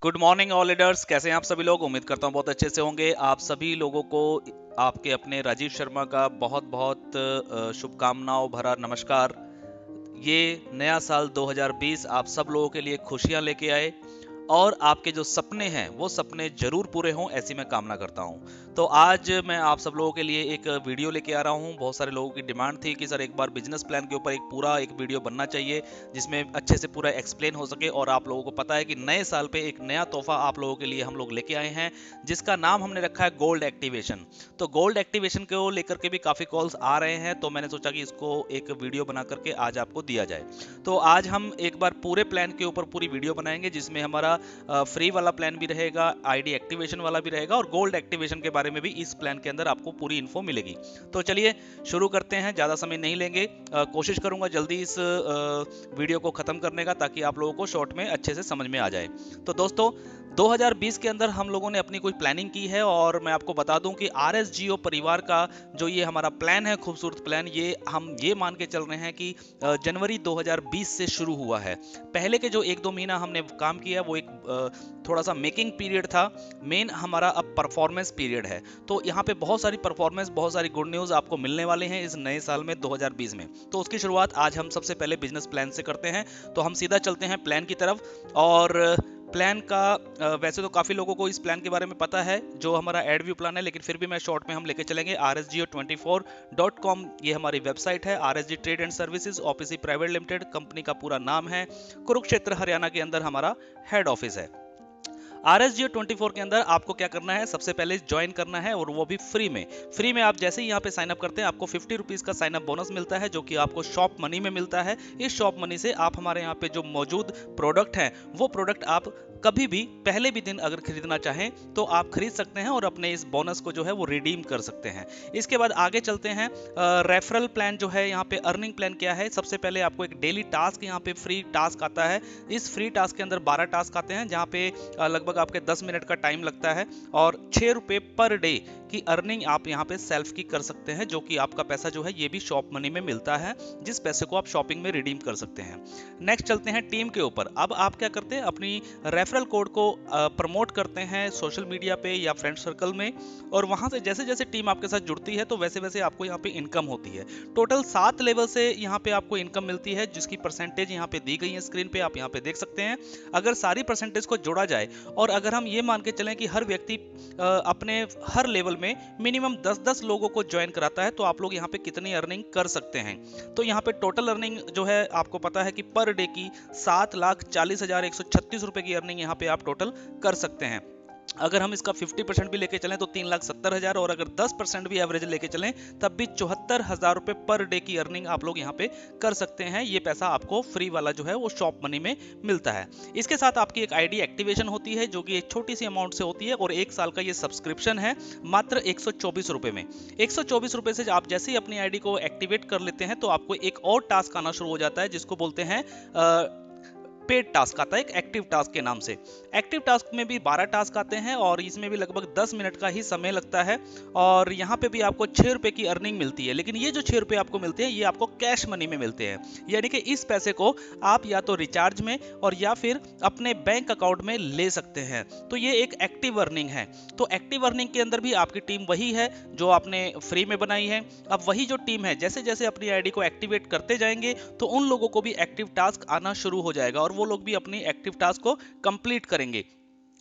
Good morning all leaders, कैसे हैं आप सभी लोग। उम्मीद करता हूं बहुत अच्छे से होंगे। आप सभी लोगों को आपके अपने राजीव शर्मा का बहुत बहुत शुभकामनाओं भरा नमस्कार। ये नया साल 2020 आप सब लोगों के लिए खुशियां लेके आए और आपके जो सपने हैं वो सपने जरूर पूरे हों, ऐसी मैं कामना करता हूं। तो आज मैं आप सब लोगों के लिए एक वीडियो लेके आ रहा हूं। बहुत सारे लोगों की डिमांड थी कि सर एक बार बिजनेस प्लान के ऊपर एक पूरा एक वीडियो बनना चाहिए जिसमें अच्छे से पूरा एक्सप्लेन हो सके। और आप लोगों को पता है कि नए साल पे एक नया तोहफा आप लोगों के लिए हम लोग लेके आए हैं जिसका नाम हमने रखा है गोल्ड एक्टिवेशन। तो गोल्ड एक्टिवेशन को लेकर के भी काफी कॉल्स आ रहे हैं, तो मैंने सोचा कि इसको एक वीडियो बना करके आज आपको दिया जाए। तो आज हम एक बार पूरे प्लान के ऊपर पूरी वीडियो बनाएंगे जिसमें हमारा फ्री वाला प्लान भी रहेगा, आईडी एक्टिवेशन वाला भी रहेगा और गोल्ड एक्टिवेशन के बारे में भी इस प्लान के अंदर आपको पूरी इन्फो मिलेगी। तो चलिए शुरू करते हैं, ज़्यादा समय नहीं लेंगे। कोशिश करूंगा जल्दी इस वीडियो को ख़त्म करने का ताकि आप लोगों को शॉर्ट में अच्छे से समझ में आ जाए। तो दोस्तों 2020 के अंदर हम लोगों ने अपनी कोई प्लानिंग की है और मैं आपको बता दूं कि आरएसजीओ परिवार का जो ये हमारा प्लान है, खूबसूरत प्लान, ये हम ये मान के चल रहे हैं कि जनवरी 2020 से शुरू हुआ है। पहले के जो एक दो महीना हमने काम किया वो एक थोड़ा सा मेकिंग पीरियड था। मेन हमारा अब परफॉर्मेंस पीरियड है। तो यहाँ पे बहुत सारी परफॉर्मेंस, बहुत सारी गुड न्यूज़ आपको मिलने वाले हैं इस नए साल में 2020 में। तो उसकी शुरुआत आज हम सबसे पहले बिजनेस प्लान से करते हैं। तो हम सीधा चलते हैं प्लान की तरफ। और प्लान का वैसे तो काफ़ी लोगों को इस प्लान के बारे में पता है जो हमारा एड व्यू प्लान है, लेकिन फिर भी मैं शॉर्ट में हम लेके चलेंगे। rsgo24.com ये हमारी वेबसाइट है। RSG trade and services OPC private limited company का पूरा नाम है। कुरुक्षेत्र हरियाणा के अंदर हमारा हेड ऑफिस है। RSGO24 के अंदर आपको क्या करना है, सबसे पहले ज्वाइन करना है और वो भी फ्री में। फ्री में आप जैसे ही यहाँ पे साइन अप करते हैं आपको 50 रुपीज़ का साइन अप बोनस मिलता है जो कि आपको शॉप मनी में मिलता है। इस शॉप मनी से आप हमारे यहाँ पे जो मौजूद प्रोडक्ट हैं वो प्रोडक्ट आप कभी भी पहले भी दिन अगर खरीदना चाहें तो आप खरीद सकते हैं और अपने इस बोनस को जो है वो रिडीम कर सकते हैं। इसके बाद आगे चलते हैं। रेफरल प्लान जो है, यहाँ पे अर्निंग प्लान क्या है। सबसे पहले आपको एक डेली टास्क यहाँ पे फ्री टास्क आता है। इस फ्री टास्क के अंदर 12 टास्क आते हैं जहाँ पे लगभग आपके 10 मिनट का टाइम लगता है और 6 रुपये पर डे की अर्निंग आप यहाँ पे सेल्फ की कर सकते हैं, जो कि आपका पैसा जो है ये भी शॉप मनी में मिलता है, जिस पैसे को आप शॉपिंग में रिडीम कर सकते हैं। नेक्स्ट चलते हैं टीम के ऊपर। अब आप क्या करते हैं, अपनी रेफरल कोड को प्रमोट करते हैं सोशल मीडिया पे या फ्रेंड सर्कल में, और वहां से जैसे जैसे टीम आपके साथ जुड़ती है तो वैसे वैसे आपको यहाँ पे इनकम होती है। टोटल 7 लेवल से यहाँ पे आपको इनकम मिलती है जिसकी परसेंटेज यहाँ पे दी गई है स्क्रीन पे, आप यहाँ पे देख सकते हैं। अगर सारी परसेंटेज को जोड़ा जाए और अगर हम ये मान के चलें कि हर व्यक्ति अपने हर लेवल में मिनिमम 10-10 लोगों को ज्वाइन कराता है तो आप लोग यहाँ पे कितनी अर्निंग कर सकते हैं। तो यहाँ पे टोटल अर्निंग जो है आपको पता है कि पर डे की 7,40,136 रुपए की अर्निंग यहाँ पे आप टोटल कर सकते हैं। अगर हम इसका 50% भी लेके चलें तो 3,70,000, और अगर 10% भी एवरेज लेके चलें तब भी 74,000 रुपए पर डे की अर्निंग आप लोग यहाँ पे कर सकते हैं। ये पैसा आपको फ्री वाला जो है वो शॉप मनी में मिलता है। इसके साथ आपकी एक आईडी एक्टिवेशन होती है जो कि एक छोटी सी अमाउंट से होती है और 1 साल का ये सब्सक्रिप्शन है मात्र 124 रुपए में। 124 रुपए से आप जैसे ही अपनी आईडी को एक्टिवेट कर लेते हैं तो आपको एक और टास्क आना शुरू हो जाता है जिसको बोलते हैं पेड टास्क आता है, एक एक्टिव टास्क के नाम से। एक्टिव टास्क में भी 12 टास्क आते हैं और इसमें भी लगभग 10 मिनट का ही समय लगता है और यहाँ पे भी आपको 6 रुपए की अर्निंग मिलती है। लेकिन ये जो 6 रुपए आपको मिलते हैं ये आपको कैश मनी में मिलते हैं, यानी कि इस पैसे को आप या तो रिचार्ज में और या फिर अपने बैंक अकाउंट में ले सकते हैं। तो ये एक एक्टिव अर्निंग है। तो एक्टिव अर्निंग के अंदर भी आपकी टीम वही है जो आपने फ्री में बनाई है। अब वही जो टीम है जैसे जैसे अपनी आईडी को एक्टिवेट करते जाएंगे तो उन लोगों को भी एक्टिव टास्क आना शुरू हो जाएगा और वो लोग भी अपनी एक्टिव टास्क को कंप्लीट करेंगे।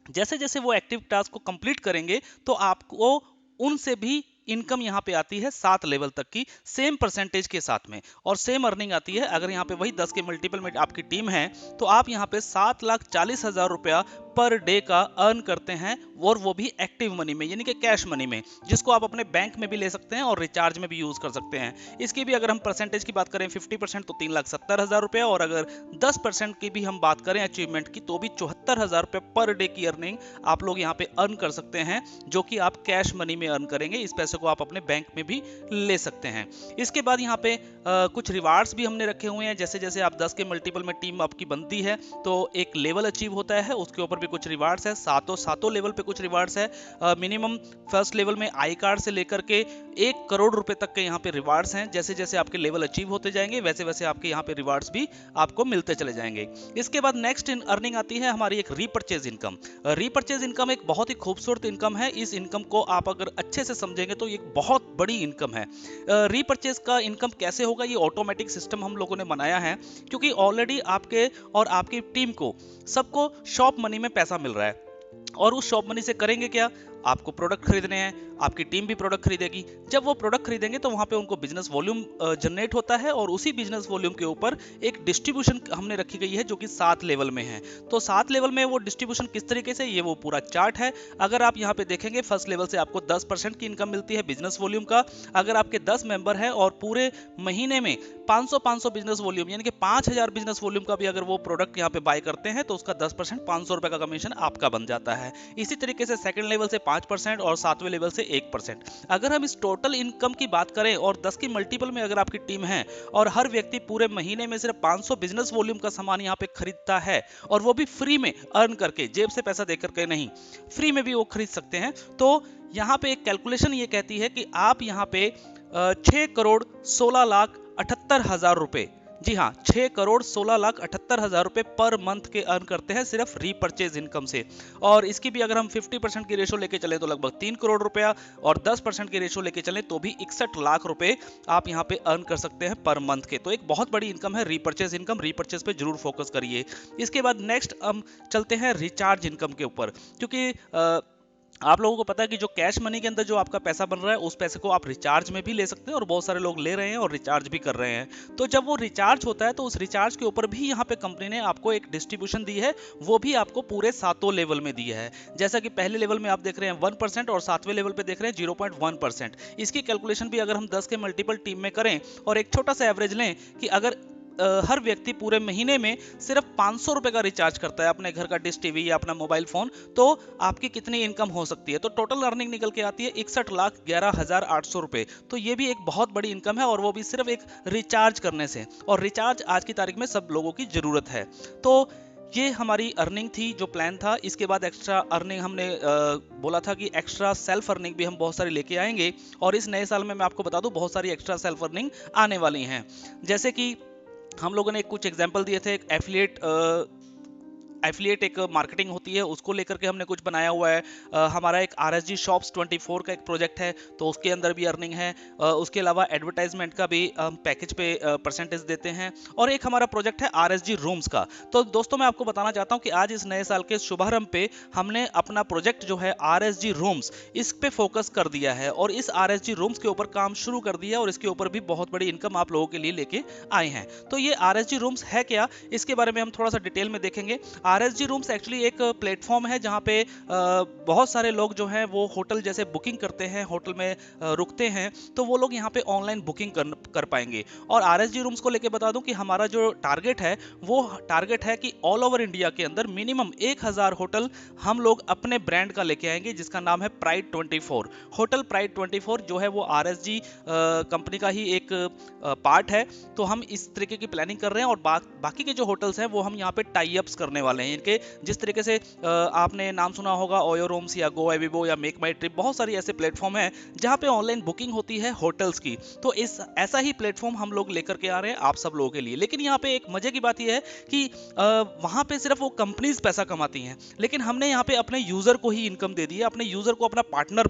जैसे जैसे वो एक्टिव टास्क को कंप्लीट करेंगे तो आपको उनसे भी इनकम यहाँ पे आती है 7 लेवल तक की सेम परसेंटेज के साथ में और सेम अर्निंग आती है। अगर यहाँ पे वही 10 के मल्टीपल में आपकी टीम है तो आप यहाँ पे 7,40,000 रुपया पर डे का अर्न करते हैं और वो भी एक्टिव मनी में, यानी कि कैश मनी में, जिसको आप अपने बैंक में भी ले सकते हैं और रिचार्ज में भी यूज कर सकते हैं। इसकी भी अगर हम परसेंटेज की बात करें 50% तो 3,70,000 रुपया, और अगर 10% की भी हम बात करें अचीवमेंट की तो भी 74,000 रुपये पर डे की अर्निंग आप लोग यहाँ पे अर्न कर सकते हैं, जो कि आप कैश मनी में अर्न करेंगे। इस पैसे पैसे को आप अपने बैंक में भी ले सकते हैं। इसके बाद यहाँ पे कुछ रिवार्ड्स भी हमने रखे हुए हैं। जैसे जैसे आप 10 के मल्टीपल में टीम आपकी बनती है तो एक लेवल अचीव होता है, उसके ऊपर भी कुछ रिवार्ड्स है। सातों लेवल पे कुछ रिवार्ड्स है। मिनिमम फर्स्ट लेवल में आई कार्ड से लेकर के 1 करोड़ रुपए तक के यहाँ पे रिवार्ड्स हैं। जैसे जैसे आपके लेवल अचीव होते जाएंगे वैसे वैसे आपके यहाँ पे रिवार्ड्स भी आपको मिलते चले जाएंगे। इसके बाद नेक्स्ट अर्निंग आती है हमारी एक रीपर्चेज इनकम। रीपर्चेज इनकम एक बहुत ही खूबसूरत इनकम है। इस इनकम को आप अगर अच्छे से समझेंगे तो एक बहुत बड़ी इनकम है। रीपर्चेज का इनकम कैसे होगा, ये ऑटोमेटिक सिस्टम हम लोगों ने बनाया है, क्योंकि ऑलरेडी आपके और आपकी टीम को सबको शॉप मनी में पैसा मिल रहा है। और उस शॉप मनी से करेंगे क्या, आपको प्रोडक्ट खरीदने हैं, आपकी टीम भी प्रोडक्ट खरीदेगी। जब वो प्रोडक्ट खरीदेंगे तो वहां पे उनको बिजनेस वॉल्यूम जनरेट होता है, और उसी बिजनेस वॉल्यूम के ऊपर एक डिस्ट्रीब्यूशन हमने रखी गई है जो कि 7 लेवल में है। तो 7 लेवल में वो डिस्ट्रीब्यूशन किस तरीके से, ये वो पूरा चार्ट है। अगर आप यहाँ पे देखेंगे फर्स्ट लेवल से आपको 10% की इनकम मिलती है बिजनेस वॉल्यूम का। अगर आपके 10 मेंबर हैं और पूरे महीने में 500 बिजनेस वॉल्यूम यानी कि 5000 बिजनेस वॉल्यूम का भी अगर वो प्रोडक्ट यहाँ पे बाय करते हैं तो उसका 10% 500 रुपए का कमीशन आपका बन जाता है। इसी तरीके से सेकंड लेवल से 5% और 7वें लेवल से 1%। अगर हम इस टोटल इनकम की बात करें और 10 की मल्टीपल में अगर आपकी टीम है और हर व्यक्ति पूरे महीने में सिर्फ 500 बिजनेस वॉल्यूम का सामान यहाँ पे खरीदता है, और वो भी फ्री में अर्न करके, जेब से पैसा देकर के नहीं, फ्री में भी वो खरीद सकते हैं, तो यहाँ पे एक कैलकुलेशन ये कहती है कि आप यहाँ पे 6,16,78,000 रुपए, जी हाँ 6,16,78,000 रुपए पर मंथ के अर्न करते हैं सिर्फ रीपर्चेज इनकम से। और इसकी भी अगर हम 50% की रेशो लेके चले तो लगभग 3 करोड़ रुपया, और 10% की रेशो लेके चले तो भी 61 लाख रुपए आप यहाँ पे अर्न कर सकते हैं पर मंथ के। तो एक बहुत बड़ी इनकम है रीपर्चेज इनकम। रीपर्चेज पे जरूर फोकस करिए। इसके बाद नेक्स्ट हम चलते हैं रिचार्ज इनकम के ऊपर, क्योंकि आप लोगों को पता है कि जो कैश मनी के अंदर जो आपका पैसा बन रहा है उस पैसे को आप रिचार्ज में भी ले सकते हैं, और बहुत सारे लोग ले रहे हैं और रिचार्ज भी कर रहे हैं। तो जब वो रिचार्ज होता है तो उस रिचार्ज के ऊपर भी यहाँ पे कंपनी ने आपको एक डिस्ट्रीब्यूशन दी है, वो भी आपको पूरे 7 लेवल में दी है। जैसा कि पहले लेवल में आप देख रहे हैं 1% और 7वें लेवल पे देख रहे हैं 0.1%। इसकी कैलकुलेशन भी अगर हम 10 के मल्टीपल टीम में करें और एक छोटा सा एवरेज लें कि अगर हर व्यक्ति पूरे महीने में सिर्फ 500 रुपए का रिचार्ज करता है अपने घर का डिश टीवी या अपना मोबाइल फोन, तो आपकी कितनी इनकम हो सकती है। तो टोटल अर्निंग निकल के आती है 61,11,800 रुपए। तो ये भी एक बहुत बड़ी इनकम है, और वो भी सिर्फ एक रिचार्ज करने से, और रिचार्ज आज की तारीख में सब लोगों की जरूरत है। तो ये हमारी अर्निंग थी, जो प्लान था। इसके बाद एक्स्ट्रा अर्निंग हमने बोला था कि एक्स्ट्रा सेल्फ अर्निंग भी हम बहुत सारी लेके आएंगे, और इस नए साल में मैं आपको बता दूं बहुत सारी एक्स्ट्रा सेल्फ अर्निंग आने वाली हैं। जैसे कि हम लोगों ने कुछ एग्जाम्पल दिए थे, एक एफिलिएट एक मार्केटिंग होती है, उसको लेकर के हमने कुछ बनाया हुआ है। हमारा एक RSG शॉप्स 24 का एक प्रोजेक्ट है, तो उसके अंदर भी अर्निंग है। उसके अलावा एडवर्टाइजमेंट का भी हम पैकेज पे परसेंटेज देते हैं। और एक हमारा प्रोजेक्ट है RSG रूम्स का। तो दोस्तों मैं आपको बताना चाहता हूं कि आज इस नए साल के शुभारंभ पे हमने अपना प्रोजेक्ट जो है RSG रूम्स, इस पे फोकस कर दिया है, और इस RSG रूम्स के ऊपर काम शुरू कर दिया, और इसके ऊपर भी बहुत बड़ी इनकम आप लोगों के लिए लेके आए हैं। तो ये RSG रूम्स है क्या, इसके बारे में हम थोड़ा सा डिटेल में देखेंगे। RSG रूम्स एक्चुअली एक प्लेटफॉर्म है जहां पे बहुत सारे लोग जो हैं वो होटल जैसे बुकिंग करते हैं, होटल में रुकते हैं, तो वो लोग यहाँ पे ऑनलाइन बुकिंग कर पाएंगे। और RSG रूम्स को लेके बता दूं कि हमारा जो टारगेट है वो टारगेट है कि ऑल ओवर इंडिया के अंदर मिनिमम 1000 होटल हम लोग अपने ब्रांड का लेके आएंगे, जिसका नाम है प्राइड 24। होटल प्राइड 24 जो है वो RSG कंपनी का ही एक पार्ट है। तो हम इस तरीके की प्लानिंग कर रहे हैं, और बाकी के जो होटल्स हैं वो हम यहाँ पे टाई अप्स करने वाले हैं। इनके जिस तरीके से आपने नाम सुना होगा ओयो रूम्स या गो एविबो या मेक माई ट्रिप, बहुत सारी ऐसे प्लेटफॉर्म हैं जहां पे ऑनलाइन बुकिंग होती है होटल्स की। तो ऐसा ही प्लेटफॉर्म हम लोग लेकर के आ रहे हैं आप सब लोगों के लिए। लेकिन यहाँ पे एक मजे की बात यह है कि वहां पे सिर्फ वो कंपनीज पैसा कमाती हैं, लेकिन हमने यहाँ पे अपने यूजर को ही इनकम दे दी है। अपने यूजर को अपना पार्टनर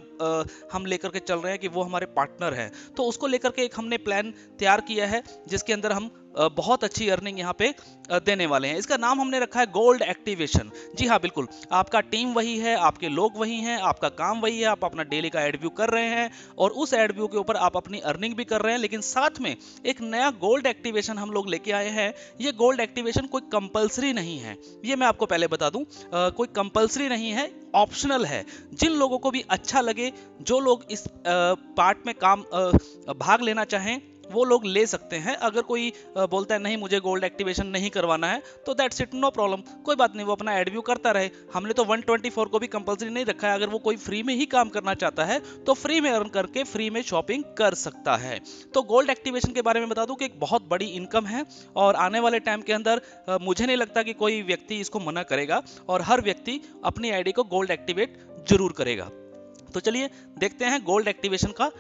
हम लेकर के चल रहे हैं कि वो हमारे पार्टनर है। तो उसको लेकर के एक हमने प्लान तैयार किया है जिसके अंदर हम बहुत अच्छी अर्निंग यहाँ पे देने वाले हैं। इसका नाम हमने रखा है गोल्ड एक्टिवेशन। जी हाँ बिल्कुल, आपका टीम वही है, आपके लोग वही हैं, आपका काम वही है, आप अपना डेली का एड व्यू कर रहे हैं, और उस एड व्यू के ऊपर आप अपनी अर्निंग भी कर रहे हैं। लेकिन साथ में एक नया गोल्ड एक्टिवेशन हम लोग लेके आए हैं। ये गोल्ड एक्टिवेशन कोई कंपलसरी नहीं है, ये मैं आपको पहले बता दूं। कोई कंपलसरी नहीं है, ऑप्शनल है। जिन लोगों को भी अच्छा लगे, जो लोग इस पार्ट में काम भाग लेना चाहें, वो लोग ले सकते हैं। अगर कोई बोलता है नहीं मुझे गोल्ड एक्टिवेशन नहीं करवाना है तो दैट्स इट, नो प्रॉब्लम, कोई बात नहीं, वो अपना एड व्यू करता रहे। हमने तो 124 को भी कंपलसरी नहीं रखा है। अगर वो कोई फ्री में ही काम करना चाहता है तो फ्री में अर्न करके फ्री में शॉपिंग कर सकता है। तो गोल्ड एक्टिवेशन के बारे में बता दूं कि एक बहुत बड़ी इनकम है और आने वाले टाइम के अंदर मुझे नहीं लगता कि कोई व्यक्ति इसको मना करेगा और हर व्यक्ति अपनी आईडी को गोल्ड एक्टिवेट जरूर करेगा। तो चलिए देखते हैं गोल्ड एक्टिवेशन का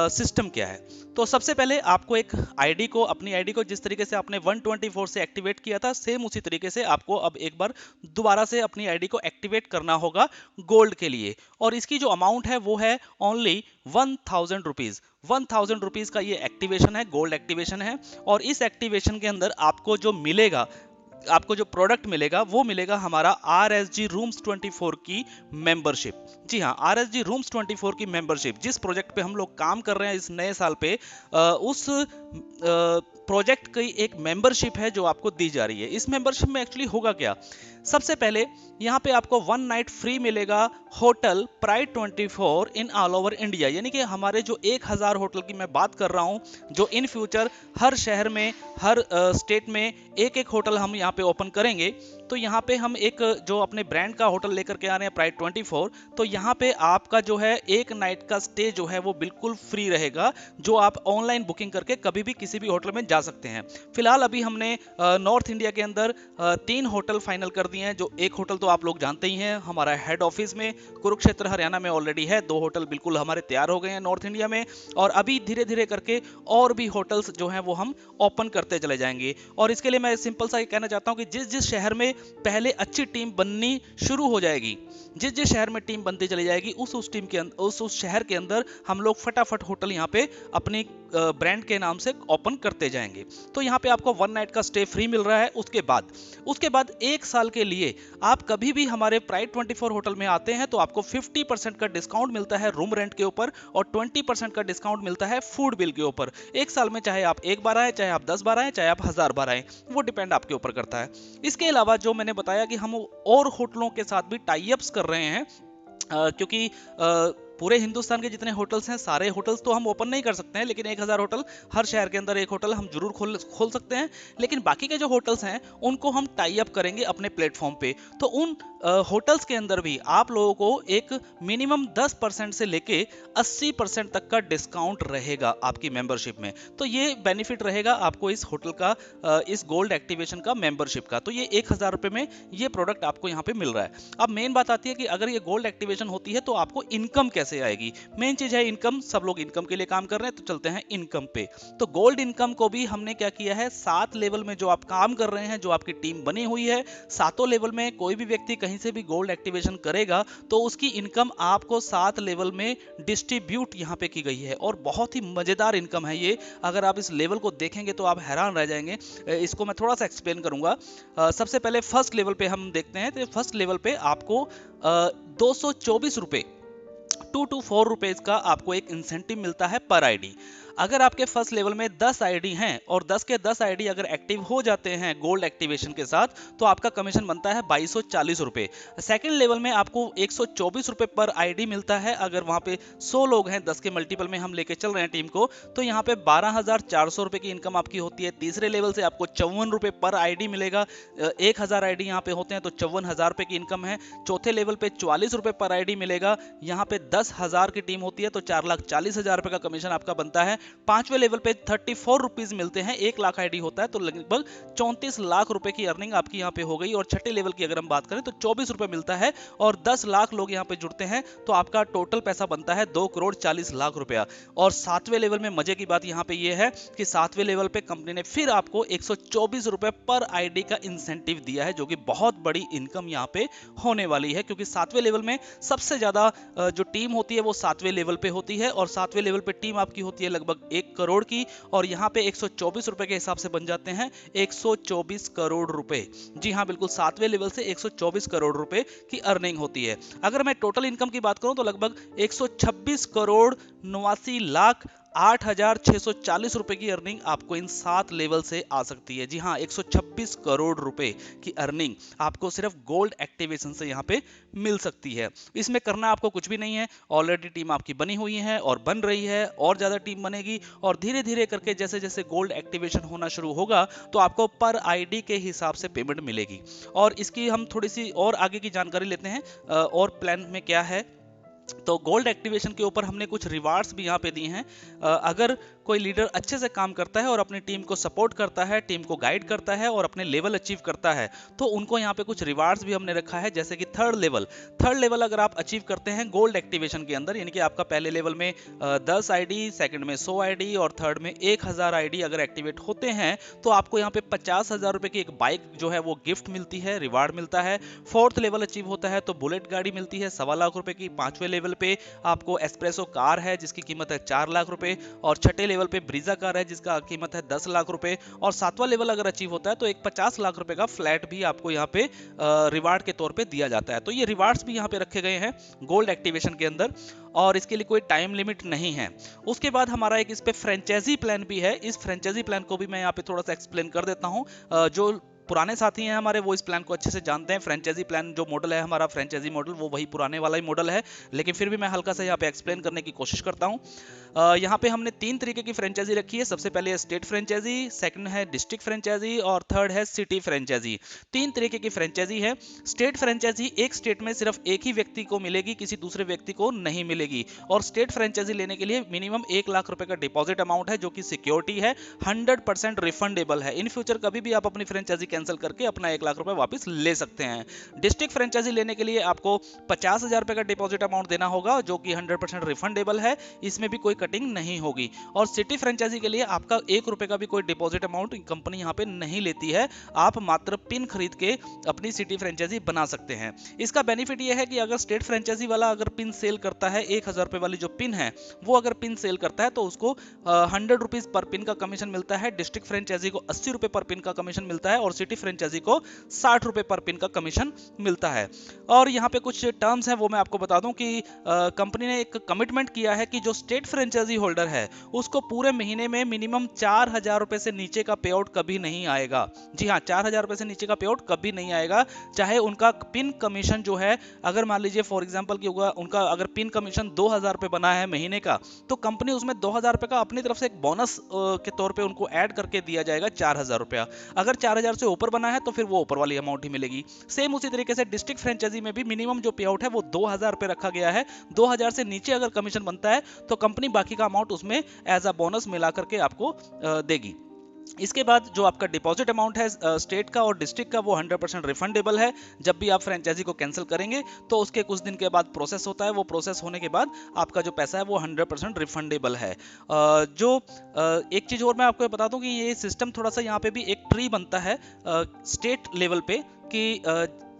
सिस्टम क्या है। तो सबसे पहले आपको एक आईडी को, अपनी आईडी को जिस तरीके से आपने 124 से एक्टिवेट किया था, सेम उसी तरीके से आपको अब एक बार दोबारा से अपनी आईडी को एक्टिवेट करना होगा गोल्ड के लिए। और इसकी जो अमाउंट है वो है ओनली 1000 रुपीज। 1000 रुपीज का ये एक्टिवेशन है, गोल्ड एक्टिवेशन है। और इस एक्टिवेशन के अंदर आपको जो मिलेगा, आपको जो प्रोडक्ट मिलेगा वो मिलेगा हमारा RSG रूम्स 24 की मेंबरशिप। जी हाँ, RSG रूम्स 24 की मेंबरशिप। जिस प्रोजेक्ट पे हम लोग काम कर रहे हैं इस नए साल पे, उस प्रोजेक्ट की एक मेंबरशिप है जो आपको दी जा रही है। इस मेंबरशिप में एक्चुअली होगा क्या, सबसे पहले यहाँ पे आपको 1 नाइट फ्री मिलेगा hotel pride 24 in all over India. यानी कि हमारे जो 1000 होटल की मैं बात कर रहा हूँ, जो इन फ्यूचर हर शहर में, हर स्टेट में एक एक होटल हम यहाँ पे ओपन करेंगे। तो यहाँ पे हम एक जो अपने ब्रांड का होटल लेकर के आ रहे हैं प्राइड 24, तो यहाँ पे आपका जो है एक नाइट का स्टे जो है वो बिल्कुल फ्री रहेगा, जो आप ऑनलाइन बुकिंग करके कभी भी किसी भी होटल में जा सकते हैं। फिलहाल अभी हमने नॉर्थ इंडिया के अंदर 3 होटल फाइनल कर दिए हैं। जो एक होटल तो आप लोग जानते ही हैं, हमारा हेड ऑफिस में कुरुक्षेत्र हरियाणा में ऑलरेडी है। 2 होटल बिल्कुल हमारे तैयार हो गए हैं नॉर्थ इंडिया में, और अभी धीरे धीरे करके और भी होटल्स जो हैं वो हम ओपन करते चले जाएंगे। और इसके लिए मैं सिंपल सा ये कहना चाहता हूं कि जिस जिस शहर में पहले अच्छी टीम बननी शुरू हो जाएगी, जिस जिस शहर में टीम बनती चली जाएगी, उस टीम के अंदर, उस शहर के अंदर हम लोग फटाफट होटल यहाँ पे अपनी ब्रांड के नाम से ओपन करते जाएंगे। तो यहाँ पे आपको 1 नाइट का स्टे फ्री मिल रहा है। उसके बाद 1 साल के लिए आप कभी भी हमारे प्राइड 24 होटल में आते हैं तो आपको 50% का डिस्काउंट मिलता है रूम रेंट के ऊपर और 20% का डिस्काउंट मिलता है फूड बिल के ऊपर। 1 साल में चाहे आप 1 बार आए, चाहे आप 10 बार आए, चाहे आप 1000 बार आए, वो डिपेंड आपके ऊपर करता है। इसके अलावा जो मैंने बताया कि हम और होटलों के साथ भी टाई अप्स कर रहे हैं, क्योंकि पूरे हिंदुस्तान के जितने होटल्स हैं, सारे होटल्स तो हम ओपन नहीं कर सकते हैं, लेकिन 1000 होटल, हर शहर के अंदर एक होटल हम जरूर खोल सकते हैं। लेकिन बाकी के जो होटल्स हैं उनको हम टाई अप करेंगे अपने प्लेटफॉर्म पे। तो उन होटल्स के अंदर भी आप लोगों को एक मिनिमम 10% से लेके 80% तक का डिस्काउंट रहेगा आपकी मेंबरशिप में। तो ये बेनिफिट रहेगा आपको इस होटल का, इस गोल्ड एक्टिवेशन का, मेंबरशिप का। तो ये 1000 रुपए में ये प्रोडक्ट आपको यहाँ पे मिल रहा है। अब मेन बात आती है कि अगर ये गोल्ड एक्टिवेशन होती है तो आपको इनकम कैसे आएगी। मेन चीज है इनकम। सब लोग इनकम के लिए काम कर रहे हैं, तो चलते हैं इनकम पे। तो गोल्ड इनकम को भी हमने क्या किया है, 7 लेवल में जो आप काम कर रहे हैं, जो आपकी टीम बनी हुई है, 7 लेवल में कोई भी व्यक्ति कहीं से भी गोल्ड एक्टिवेशन करेगा तो उसकी इनकम आपको 7 लेवल में डिस्ट्रीब्यूट यहाँ पे की गई है। और बहुत ही मजेदार इनकम है ये। अगर आप इस लेवल को देखेंगे तो आप हैरान रह जाएंगे। इसको मैं थोड़ा सा एक्सप्लेन करूंगा। सबसे पहले फर्स्ट लेवल पे हम देखते हैं। तो फर्स्ट लेवल पे आपको 224 रुपए, 224 रुपीज का आपको एक इंसेंटिव मिलता है पर आईडी। अगर आपके फर्स्ट लेवल में 10 आईडी हैं और 10 के 10 आईडी अगर एक्टिव हो जाते हैं गोल्ड एक्टिवेशन के साथ, तो आपका कमीशन बनता है 2240 रुपए। सेकंड लेवल में आपको 124 रुपए पर आईडी मिलता है। अगर वहां पे 100 लोग हैं, 10 के मल्टीपल में हम लेके चल रहे हैं टीम को, तो यहाँ पे 12400 रुपए की इनकम आपकी होती है। तीसरे लेवल से आपको 54 रुपए पर आईडी मिलेगा। 1000 आईडी यहाँ पे होते हैं तो 54,000 रुपए की इनकम है। चौथे लेवल पे 44 रुपए पर आईडी मिलेगा। यहाँ पे 10,000 की टीम होती है तो 4,40,000 रुपए का कमीशन आपका बनता है। 5वें लेवल पे 34 रुपीज मिलते हैं। 1 लाख आईडी होता है तो लगभग 34 लाख रुपए की अर्निंग आपकी यहाँ पे हो गई। और छठे लेवल की अगर हम बात करें तो 24 रुपए मिलता है और 10 लाख लोग यहाँ पे जुड़ते हैं तो आपका टोटल पैसा बनता है 2 करोड़ 40 लाख रुपया। और 7वें लेवल में मजे की बात यहाँ पे ये है कि 7वें लेवल पे कंपनी ने फिर आपको 124 रुपए पर आईडी का इंसेंटिव दिया है, जो कि बहुत बड़ी इनकम यहाँ पे होने वाली है। क्योंकि 7वें लेवल में सबसे ज्यादा जो टीम होती है वो 7वें लेवल पे होती है और 7वें लेवल पे टीम आपकी होती है लगभग 1 करोड़ की। और यहाँ पे 124 रुपए के हिसाब से बन जाते हैं 124 करोड़ रुपए। जी हाँ, बिल्कुल 7वें लेवल से 124 करोड़ रुपए की अर्निंग होती है। अगर मैं टोटल इनकम की बात करूं तो लगभग 126 करोड़ 89 लाख 8,640 की अर्निंग आपको इन 7 लेवल से आ सकती है। जी हाँ, 126 करोड़ रुपए की अर्निंग आपको सिर्फ गोल्ड एक्टिवेशन से यहाँ पे मिल सकती है। इसमें करना आपको कुछ भी नहीं है, ऑलरेडी टीम आपकी बनी हुई है और बन रही है, और ज्यादा टीम बनेगी, और धीरे धीरे करके जैसे जैसे गोल्ड एक्टिवेशन होना शुरू होगा तो आपको पर आईडी के हिसाब से पेमेंट मिलेगी। और इसकी हम थोड़ी सी और आगे की जानकारी लेते हैं और प्लान में क्या है। तो गोल्ड एक्टिवेशन के ऊपर हमने कुछ रिवार्ड्स भी यहाँ पे दिए हैं। अगर कोई लीडर अच्छे से काम करता है और अपनी टीम को सपोर्ट करता है, टीम को गाइड करता है और अपने लेवल अचीव करता है, तो उनको यहाँ पे कुछ रिवार्ड्स भी हमने रखा है। जैसे कि थर्ड लेवल अगर आप अचीव करते हैं गोल्ड एक्टिवेशन के अंदर, यानी कि आपका पहले लेवल में 10 आईडी, सेकंड में 100 आईडी और थर्ड में 1000 आईडी अगर एक्टिवेट होते हैं तो आपको यहाँ पे 50,000 रुपए की एक बाइक जो है वो गिफ्ट मिलती है, रिवार्ड मिलता है। फोर्थ लेवल अचीव होता है तो बुलेट गाड़ी मिलती है 1.25 लाख रुपए की। पांचवें लेवल पे आपको एस्प्रेसो कार है जिसकी कीमत है 4 लाख रुपए, और छठे लेवल पे ब्रीजा कार है जिसका कीमत है 10 लाख रुपए, और सातवां लेवल अगर अचीव होता है तो एक 50 लाख रुपए का फ्लैट भी आपको यहाँ पे रिवार्ड के तौर पे दिया जाता है। तो ये रिवार्ड्स भी यहाँ पे रखे गए हैं गोल्ड एक्टिवेशन के अंदर, और इसके लिए कोई टाइम लिमिट नहीं है। उसके बाद हमारा एक इस पे फ्रेंचाइजी प्लान भी है। इस फ्रेंचाइजी प्लान को भी मैं यहाँ पे थोड़ा सा एक्सप्लेन कर देता हूँ। जो पुराने साथी हैं हमारे वो इस प्लान को अच्छे से जानते हैं। फ्रेंचाइजी प्लान जो मॉडल है हमारा, फ्रेंचाइजी मॉडल, वो वही पुराने वाला ही मॉडल है, लेकिन फिर भी मैं हल्का सा यहाँ पे एक्सप्लेन करने की कोशिश करता हूँ। यहाँ पे हमने 3 तरीके की फ्रेंचाइजी रखी है। सबसे पहले है स्टेट फ्रेंचाइजी, सेकंड है डिस्ट्रिक्ट फ्रेंचाइजी और थर्ड है सिटी फ्रेंचाइजी। 3 तरीके की फ्रेंचाइजी है। स्टेट फ्रेंचाइजी एक स्टेट में सिर्फ एक ही व्यक्ति को मिलेगी, किसी दूसरे व्यक्ति को नहीं मिलेगी। और स्टेट फ्रेंचाइजी लेने के लिए मिनिमम 1 लाख रुपए का डिपॉजिट अमाउंट है जो कि सिक्योरिटी है, 100% रिफंडेबल है। इन फ्यूचर कभी भी आप अपनी फ्रेंचाइजी कैंसिल करके अपना 1 लाख रुपए वापस ले सकते हैं। डिस्ट्रिक्ट फ्रेंचाइजी लेने के लिए आपको 50,000 रुपए का डिपॉजिट अमाउंट देना होगा जो कि 100% रिफंडेबल है, इसमें भी कोई कटिंग नहीं होगी। और सिटी फ्रेंचाइजी के लिए आपका 1 रुपए का भी कोई डिपॉजिट अमाउंट कंपनी यहाँ पे नहीं लेती है, आप मात्र पिन खरीद के अपनी सिटी फ्रेंचाइजी बना सकते हैं। इसका बेनिफिट यह है कि अगर स्टेट फ्रेंचाइजी वाला अगर पिन सेल करता है, 1000 रुपए वाली जो पिन है वो अगर पिन सेल करता है तो उसको 100 रुपीज पर पिन का कमीशन मिलता है। डिस्ट्रिक्ट फ्रेंचाइजी को 80 रुपए पर पिन का कमीशन मिलता है और सिटी फ्रेंचाइजी को 60 रुपए पर पिन का कमीशन मिलता है। और यहाँ पे कुछ टर्म्स हैं वो मैं आपको बता दूं कि कंपनी ने एक कमिटमेंट किया है कि जो स्टेट फ्रेंचाइजी होल्डर है उसको पूरे महीने में मिनिमम 4000 रुपए से नीचे का पे आउट कभी नहीं आएगा। जी हाँ, 4000 रुपए से नीचे का पे आउट कभी नहीं आएगा, चाहे उनका पिन कमीशन जो है, अगर मान लीजिए फॉर एग्जांपल कि होगा उनका अगर पिन कमीशन 2000 रुपए बना है महीने का, तो कंपनी उसमें 2000 रुपए का अपनी तरफ से एक बोनस के तौर पे उनको ऐड करके दिया जाएगा 4000 रुपया। अगर 4000 से ऊपर बना है तो फिर वो ऊपर वाली अमाउंट ही मिलेगी। सेम उसी तरीके से डिस्ट्रिक्ट फ्रेंचाइजी में भी मिनिमम जो पे आउट है वो 2000 रुपए रखा गया है। 2000 से नीचे अगर कमीशन बनता है तो कंपनी बाकी का अमाउंट उसमें एज अ बोनस मिला करके आपको देगी। इसके बाद जो आपका डिपॉजिट अमाउंट है स्टेट का और डिस्ट्रिक्ट का वो 100% रिफंडेबल है। जब भी आप फ्रेंचाइजी को कैंसिल करेंगे तो उसके कुछ दिन के बाद प्रोसेस होता है, वो प्रोसेस होने के बाद आपका जो पैसा है वो 100% रिफंडेबल है। एक चीज और मैं आपको बता दूं कि ये सिस्टम थोड़ा सा यहाँ पे भी एक ट्री बनता है स्टेट लेवल पे कि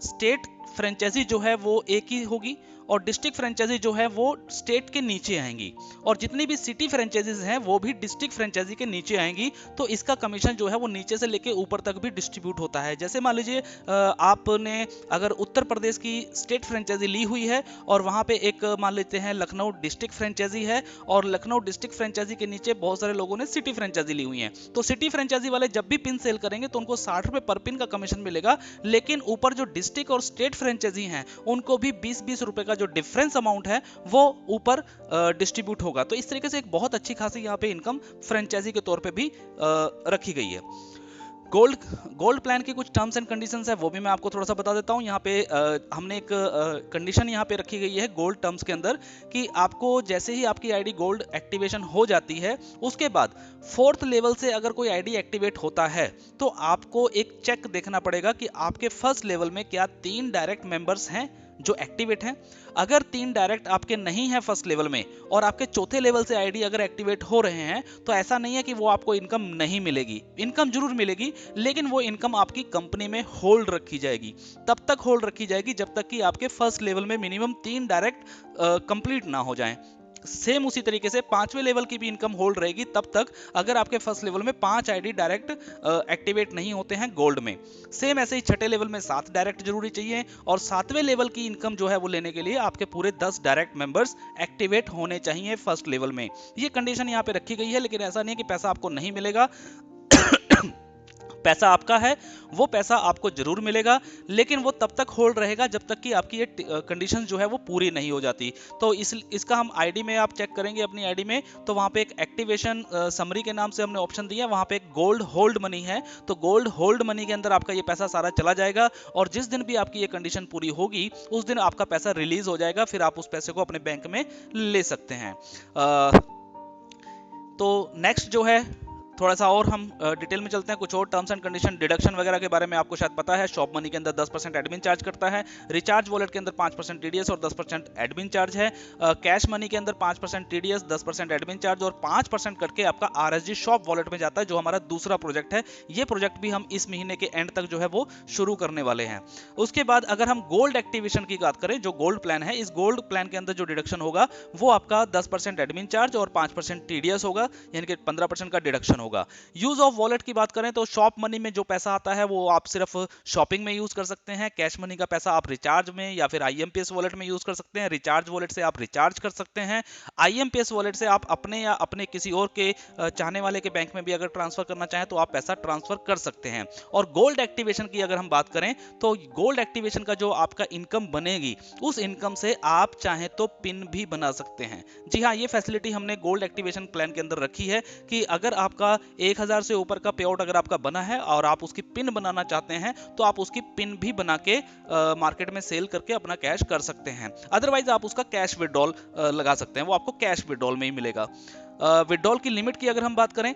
स्टेट फ्रेंचाइजी जो है वो एक ही होगी और डिस्ट्रिक्ट फ्रेंचाइजी जो है वो स्टेट के नीचे आएंगी, और जितनी भी सिटी फ्रेंचाइजीज हैं वो भी डिस्ट्रिक्ट फ्रेंचाइजी के नीचे आएंगी। तो इसका कमीशन जो है वो नीचे से लेके ऊपर तक भी डिस्ट्रीब्यूट होता है। जैसे मान लीजिए आपने अगर उत्तर प्रदेश की स्टेट फ्रेंचाइजी ली हुई है और वहां पे एक मान लेते हैं लखनऊ डिस्ट्रिक्ट फ्रेंचाइजी है, और लखनऊ डिस्ट्रिक्ट फ्रेंचाइजी के नीचे बहुत सारे लोगों ने सिटी फ्रेंचाइजी ली हुई है, तो सिटी फ्रेंचाइजी वाले जब भी पिन सेल करेंगे तो उनको 60 रुपए पर पिन का कमीशन मिलेगा। लेकिन ऊपर जो डिस्ट्रिक्ट और स्टेट फ्रेंचाइजी हैं उनको भी 20-20 रुपए का जो डिफरेंस अमाउंट है वो ऊपर डिस्ट्रीब्यूट होगा। तो इस तरीके से एक बहुत अच्छी खासी यहाँ पे इनकम फ्रेंचाइजी के तौर पे भी रखी गई है। गोल्ड प्लान की कुछ टर्म्स एंड कंडीशंस है वो भी मैं आपको थोड़ा सा बता देता हूं। यहाँ पे हमने एक कंडीशन यहाँ पे रखी गई है गोल्ड टर्म्स के अंदर कि आपको जैसे ही आपकी आईडी गोल्ड एक्टिवेशन हो जाती है उसके बाद 4th लेवल से अगर कोई आईडी एक्टिवेट होता है तो आपको एक चेक देखना पड़ेगा कि आपके फर्स्ट लेवल में क्या 3 डायरेक्ट मेंबर्स हैं जो एक्टिवेट हैं। अगर 3 डायरेक्ट आपके नहीं है फर्स्ट लेवल में और आपके चौथे लेवल से आईडी अगर एक्टिवेट हो रहे हैं तो ऐसा नहीं है कि वो आपको इनकम नहीं मिलेगी, इनकम जरूर मिलेगी, लेकिन वो इनकम आपकी कंपनी में होल्ड रखी जाएगी। तब तक होल्ड रखी जाएगी जब तक कि आपके फर्स्ट लेवल में मिनिमम 3 डायरेक्ट कंप्लीट ना हो जाएं। सेम उसी तरीके से 5वें लेवल की भी इनकम होल्ड रहेगी तब तक अगर आपके फर्स्ट लेवल में 5 आईडी डायरेक्ट एक्टिवेट नहीं होते हैं गोल्ड में। सेम ऐसे ही छठे लेवल में 7 डायरेक्ट जरूरी चाहिए, और 7वें लेवल की इनकम जो है वो लेने के लिए आपके पूरे 10 डायरेक्ट मेंबर्स एक्टिवेट होने चाहिए फर्स्ट लेवल में। ये कंडीशन यहाँ पे रखी गई है, लेकिन ऐसा नहीं है कि पैसा आपको नहीं मिलेगा। पैसा आपका है, वो पैसा आपको जरूर मिलेगा, लेकिन वो तब तक होल्ड रहेगा जब तक कि आपकी ये कंडीशन जो है वो पूरी नहीं हो जाती। तो इसका हम आईडी में आप चेक करेंगे अपनी आईडी में, तो वहां पे एक एक्टिवेशन समरी के नाम से हमने ऑप्शन दिया है, वहां पे एक गोल्ड होल्ड मनी है। तो गोल्ड होल्ड मनी के अंदर आपका ये पैसा सारा चला जाएगा, और जिस दिन भी आपकी ये कंडीशन पूरी होगी उस दिन आपका पैसा रिलीज हो जाएगा, फिर आप उस पैसे को अपने बैंक में ले सकते हैं। तो नेक्स्ट जो है, थोड़ा सा और हम डिटेल में चलते हैं, कुछ और टर्म्स एंड कंडीशन डिडक्शन वगैरह के बारे में आपको शायद पता है। शॉप मनी के अंदर 10% एडमिन चार्ज करता है, रिचार्ज वॉलेट के अंदर 5% टीडीएस और 10% एडमिन चार्ज है, कैश मनी के अंदर 5% टीडीएस, 10% एडमिन चार्ज और 5% करके आपका आरएसजी शॉप वॉलेट में जाता है, जो हमारा दूसरा प्रोजेक्ट है। ये प्रोजेक्ट भी हम इस महीने के एंड तक जो है वो शुरू करने वाले हैं। उसके बाद अगर हम गोल्ड एक्टिवेशन की बात करें, जो गोल्ड प्लान है, इस गोल्ड प्लान के अंदर जो डिडक्शन होगा वो आपका 10% एडमिन चार्ज और 5% टीडीएस होगा, यानी कि 15% का डिडक्शन होगा। यूज ऑफ वॉलेट की बात करें तो शॉप मनी में जो पैसा आता है वो आप सिर्फ शॉपिंग में यूज कर सकते हैं। कैश मनी का पैसा आप रिचार्ज में या फिर आईएमपीएस वॉलेट में यूज कर सकते हैं। रिचार्ज वॉलेट से आप रिचार्ज कर सकते हैं। आईएमपीएस वॉलेट से आप अपने या अपने किसी और के चाहने वाले के बैंक में भी अगर ट्रांसफर करना चाहें तो आप पैसा ट्रांसफर कर सकते हैं। और गोल्ड एक्टिवेशन की अगर हम बात करें तो गोल्ड एक्टिवेशन का जो आपका इनकम बनेगी, उस इनकम से आप चाहें तो पिन भी बना सकते हैं। जी हाँ, ये फैसिलिटी हमने गोल्ड एक्टिवेशन प्लान के अंदर रखी है कि अगर आपका 1000 से ऊपर का पे आउट अगर आपका बना है और आप उसकी पिन बनाना चाहते हैं तो आप उसकी पिन भी बना के मार्केट में सेल करके अपना कैश कर सकते हैं। अदरवाइज आप उसका कैश विड्रॉल लगा सकते हैं, वो आपको कैश विड्रॉल में ही मिलेगा। विड्रॉल की लिमिट की अगर हम बात करें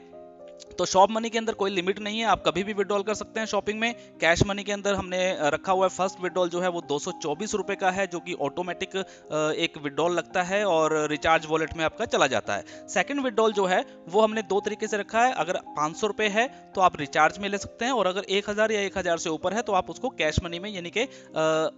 तो शॉप मनी के अंदर कोई लिमिट नहीं है, आप कभी भी विड्रॉल कर सकते हैं शॉपिंग में। कैश मनी के अंदर हमने रखा हुआ है फर्स्ट विड्रॉल जो है वो 224 रुपए का है, जो कि ऑटोमेटिक एक विड्रॉल लगता है और रिचार्ज वॉलेट में आपका चला जाता है। सेकंड विड्रॉल जो है वो हमने दो तरीके से रखा है, अगर 500 रुपए है तो आप रिचार्ज में ले सकते हैं, और अगर 1000 या 1000 से ऊपर है तो आप उसको कैश मनी में यानी कि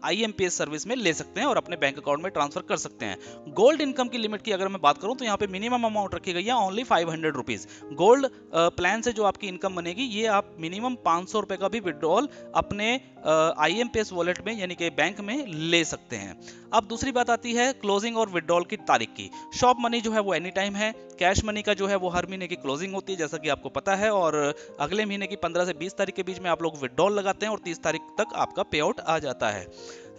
आईएमपीएस सर्विस में ले सकते हैं और अपने बैंक अकाउंट में ट्रांसफर कर सकते हैं। गोल्ड इनकम की लिमिट की अगर मैं बात करूं तो यहाँ पे मिनिमम अमाउंट रखी गई है ओनली 500 रुपीज। गोल्ड प्लान से जो आपकी इनकम बनेगी, ये आप मिनिमम 500 रुपए का भी विड्रॉल अपने आईएमपीएस वॉलेट में यानी कि बैंक में ले सकते हैं। अब दूसरी बात आती है क्लोजिंग और विड्रॉल की तारीख की। शॉप मनी जो है वो एनी टाइम है, कैश मनी का जो है वो हर महीने की क्लोजिंग होती है जैसा कि आपको पता है, और अगले महीने की 15 से 20 तारीख के बीच में आप लोग विड्रॉल लगाते हैं और 30 तारीख तक आपका पे आउट आ जाता है।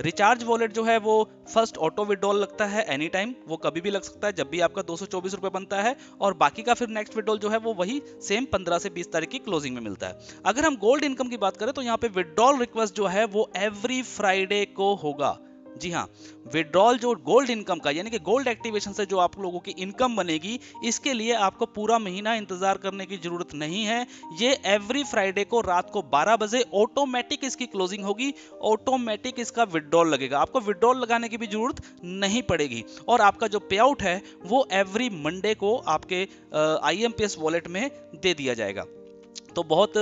रिचार्ज वॉलेट जो है वो फर्स्ट ऑटो विड्रॉल लगता है एनी टाइम, वो कभी भी लग सकता है जब भी आपका 224 रुपए बनता है, और बाकी का फिर नेक्स्ट विड्रॉल जो है वो वही सेम 15 से 20 तारीख की क्लोजिंग में मिलता है। अगर हम गोल्ड इनकम की बात करें तो यहाँ पे विड्रॉल रिक्वेस्ट जो है वो एवरी फ्राइडे को होगा। जी हाँ, विड्रॉल जो गोल्ड इनकम का यानी कि गोल्ड एक्टिवेशन से जो आप लोगों की इनकम बनेगी, इसके लिए आपको पूरा महीना इंतजार करने की जरूरत नहीं है। ये एवरी फ्राइडे को रात को 12 बजे ऑटोमेटिक इसकी क्लोजिंग होगी, ऑटोमेटिक इसका विड्रॉल लगेगा, आपको विड्रॉल लगाने की भी जरूरत नहीं पड़ेगी। और आपका जो पे आउट है वो एवरी मंडे को आपके आईएमपीएस वॉलेट में दे दिया जाएगा। तो बहुत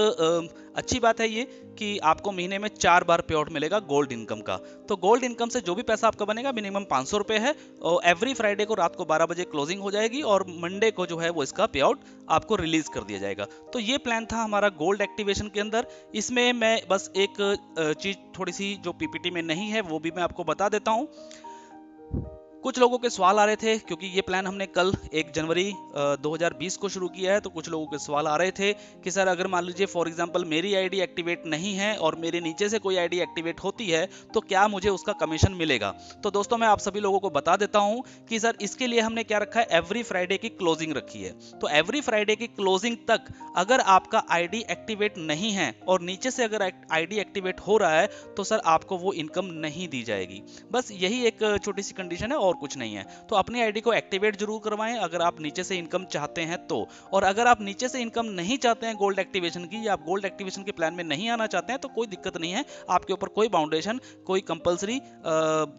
अच्छी बात है ये कि आपको महीने में 4 बार पे आउट मिलेगा गोल्ड इनकम का। तो गोल्ड इनकम से जो भी पैसा आपका बनेगा मिनिमम 500 रुपए है, और एवरी फ्राइडे को रात को 12 बजे क्लोजिंग हो जाएगी और मंडे को जो है वो इसका पे आउट आपको रिलीज कर दिया जाएगा। तो ये प्लान था हमारा गोल्ड एक्टिवेशन के अंदर। इसमें मैं बस एक चीज थोड़ी सी जो पीपीटी में नहीं है वो भी मैं आपको बता देता हूँ। कुछ लोगों के सवाल आ रहे थे क्योंकि ये प्लान हमने कल 1 जनवरी 2020 को शुरू किया है, तो कुछ लोगों के सवाल आ रहे थे कि सर अगर मान लीजिए फॉर एग्जांपल मेरी आईडी एक्टिवेट नहीं है और मेरे नीचे से कोई आईडी एक्टिवेट होती है तो क्या मुझे उसका कमीशन मिलेगा। तो दोस्तों मैं आप सभी लोगों को बता देता हूं कि सर इसके लिए हमने क्या रखा है, एवरी फ्राइडे की क्लोजिंग रखी है। तो एवरी फ्राइडे की क्लोजिंग तक अगर आपका आईडी एक्टिवेट नहीं है और नीचे से अगर आईडी एक्टिवेट हो रहा है तो सर आपको वो इनकम नहीं दी जाएगी। बस यही एक छोटी सी कंडीशन है और कुछ नहीं है। तो अपनी आईडी को एक्टिवेट जरूर करवाएं अगर आप नीचे से इनकम चाहते हैं तो। और अगर आप नीचे से इनकम नहीं चाहते हैं गोल्ड एक्टिवेशन की, या आप गोल्ड एक्टिवेशन के प्लान में नहीं आना चाहते हैं तो कोई दिक्कत नहीं है, आपके ऊपर कोई बाउंडेशन कोई कंपलसरी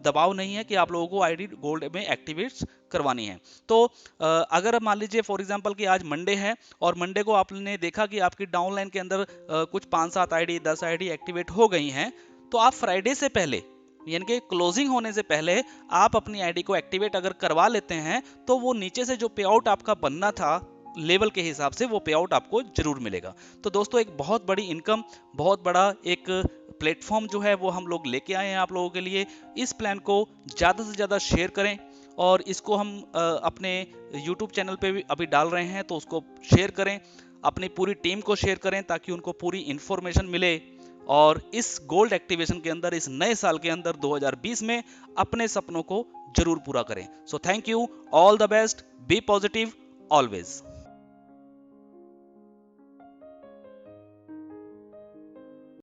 दबाव नहीं है कि आप लोगों को आईडी गोल्ड में एक्टिवेट करवानी है। तो अगर मान लीजिए फॉर एग्जांपल कि आज मंडे है और मंडे को आपने देखा कि आपकी डाउनलाइन के अंदर कुछ 5-7 आईडी 10 आईडी एक्टिवेट हो गई हैं, तो आप फ्राइडे से पहले यानी कि क्लोजिंग होने से पहले आप अपनी आईडी को एक्टिवेट अगर करवा लेते हैं तो वो नीचे से जो पे आउट आपका बनना था लेवल के हिसाब से वो पे आउट आपको जरूर मिलेगा। तो दोस्तों एक बहुत बड़ी इनकम, बहुत बड़ा एक प्लेटफॉर्म जो है वो हम लोग लेके आए हैं आप लोगों के लिए। इस प्लान को ज़्यादा से ज़्यादा शेयर करें और इसको हम अपने यूट्यूब चैनल पे भी अभी डाल रहे हैं, तो उसको शेयर करें, अपनी पूरी टीम को शेयर करें ताकि उनको पूरी इंफॉर्मेशन मिले और इस गोल्ड एक्टिवेशन के अंदर, इस नए साल के अंदर 2020 में अपने सपनों को जरूर पूरा करें। So thank you, all the best, be positive always.